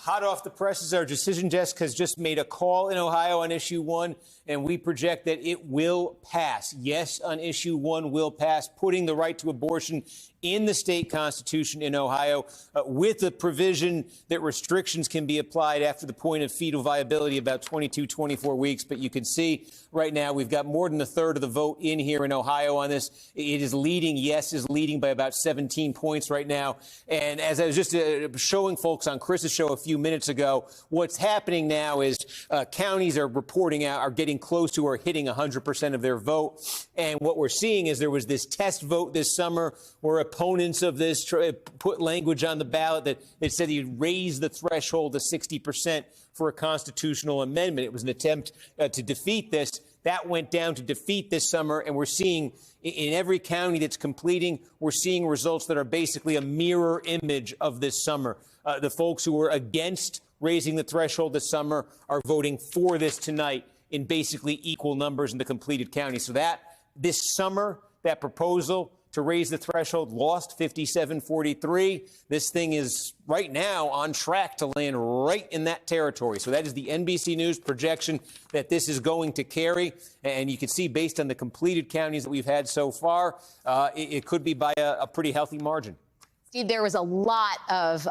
Hot off the presses, our decision desk has just made a call in Ohio on issue 1, and we project that it will pass. Yes, on issue 1 will pass, putting the right to abortion in the state constitution in Ohio, with the provision that restrictions can be applied after the point of fetal viability, about 22, 24 weeks. But you can see right now we've got more than a third of the vote in here in Ohio on this. It is leading. Yes is leading by about 17 points right now. And as I was just showing folks on Chris's show a few minutes ago, what's happening now is counties are reporting out, are getting close to or hitting 100% of their vote. And what we're seeing is there was this test vote this summer where opponents of this put language on the ballot that it said you'd raise the threshold to 60% for a constitutional amendment. It was an attempt to defeat this. That went down to defeat this summer, and we're seeing in every county that's completing, we're seeing results that are basically a mirror image of this summer. The folks who were against raising the threshold this summer are voting for this tonight in basically equal numbers in the completed counties. So that this summer, that proposal to raise the threshold lost 57-43. This thing is right now on track to land right in that territory. So that is the NBC News projection that this is going to carry. And you can see based on the completed counties that we've had so far, it could be by a pretty healthy margin. Steve, there was a lot of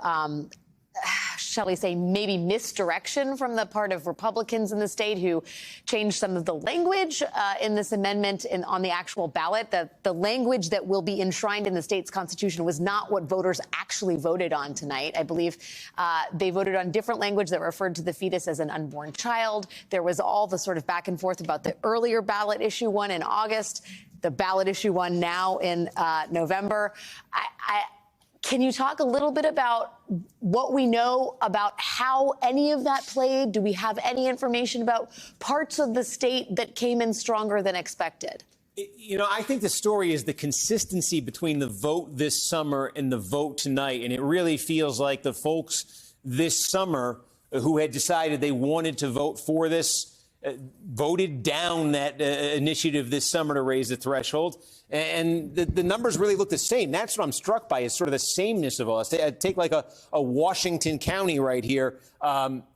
shall we say, maybe misdirection from the part of Republicans in the state who changed some of the language in this amendment on the actual ballot. The language that will be enshrined in the state's constitution was not what voters actually voted on tonight. I believe they voted on different language that referred to the fetus as an unborn child. There was all the sort of back and forth about the earlier ballot issue 1 in August, the ballot issue 1 now in November. Can you talk a little bit about what we know about how any of that played? Do we have any information about parts of the state that came in stronger than expected? You know, I think the story is the consistency between the vote this summer and the vote tonight. And it really feels like the folks this summer who had decided they wanted to vote for this voted down that initiative this summer to raise the threshold. And the numbers really look the same. That's what I'm struck by, is sort of the sameness of all this. I'd take like a Washington County right here.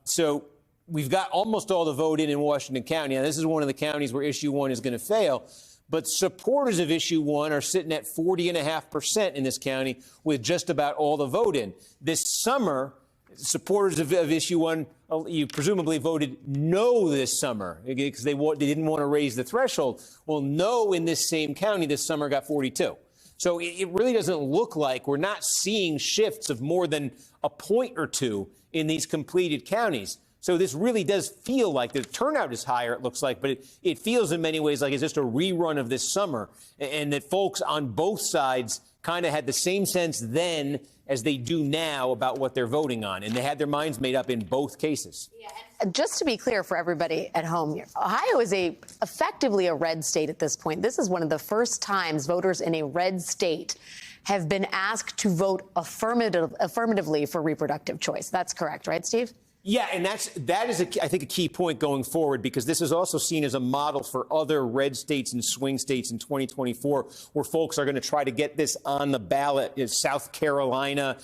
So we've got almost all the vote in Washington County. Now, this is one of the counties where issue 1 is going to fail. But supporters of issue 1 are sitting at 40.5% in this county with just about all the vote in. This summer, supporters of issue 1, you presumably voted no this summer because they didn't want to raise the threshold. Well, no in this same county this summer got 42. So it really doesn't look like we're not seeing shifts of more than a point or two in these completed counties. So this really does feel like the turnout is higher, it looks like, but it feels in many ways like it's just a rerun of this summer, and that folks on both sides kind of had the same sense then as they do now about what they're voting on, and they had their minds made up in both cases. Yeah, just to be clear for everybody at home, Ohio is effectively a red state at this point. This is one of the first times voters in a red state have been asked to vote affirmatively for reproductive choice. That's correct, right, Steve? Yeah, and that is, I think, a key point going forward, because this is also seen as a model for other red states and swing states in 2024, where folks are going to try to get this on the ballot. South Carolina,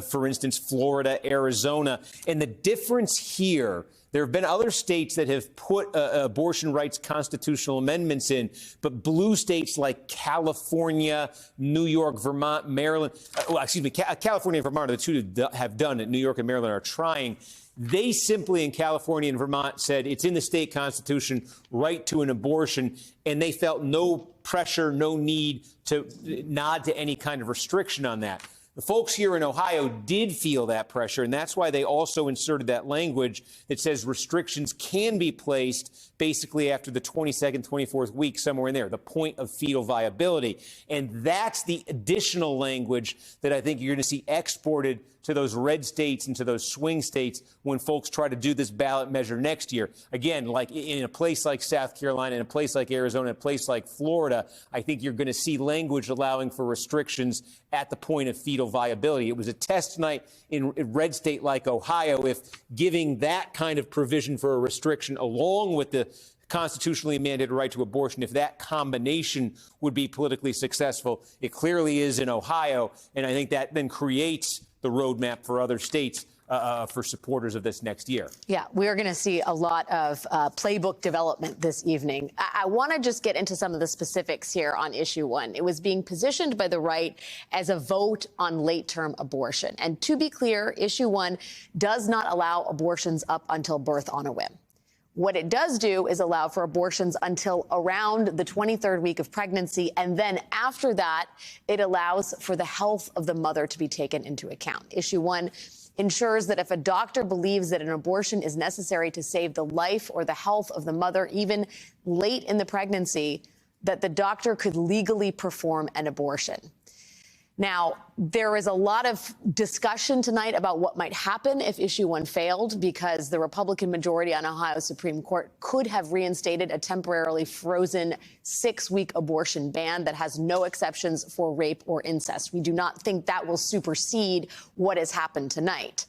for instance, Florida, Arizona. And the difference here, there have been other states that have put abortion rights constitutional amendments in, but blue states like California, New York, Vermont, Maryland, California and Vermont are the two that have done it. New York and Maryland are trying. They simply, in California and Vermont, said it's in the state constitution, right to an abortion, and they felt no pressure, no need to nod to any kind of restriction on that. The folks here in Ohio did feel that pressure, and that's why they also inserted that language that says restrictions can be placed basically after the 22nd, 24th week, somewhere in there, the point of fetal viability. And that's the additional language that I think you're going to see exported to those red states and to those swing states when folks try to do this ballot measure next year. Again, like in a place like South Carolina, in a place like Arizona, in a place like Florida, I think you're going to see language allowing for restrictions at the point of fetal viability. It was a test tonight in a red state like Ohio if giving that kind of provision for a restriction along with the constitutionally mandated right to abortion, if that combination would be politically successful. It clearly is in Ohio, and I think that then creates the roadmap for other states for supporters of this next year. Yeah, we're going to see a lot of playbook development this evening. I want to just get into some of the specifics here on issue one. It was being positioned by the right as a vote on late-term abortion. And to be clear, issue one does not allow abortions up until birth on a whim. What it does do is allow for abortions until around the 23rd week of pregnancy. And then after that, it allows for the health of the mother to be taken into account. Issue one ensures that if a doctor believes that an abortion is necessary to save the life or the health of the mother, even late in the pregnancy, that the doctor could legally perform an abortion. Now, there is a lot of discussion tonight about what might happen if issue one failed, because the Republican majority on Ohio Supreme Court could have reinstated a temporarily frozen 6-week abortion ban that has no exceptions for rape or incest. We do not think that will supersede what has happened tonight.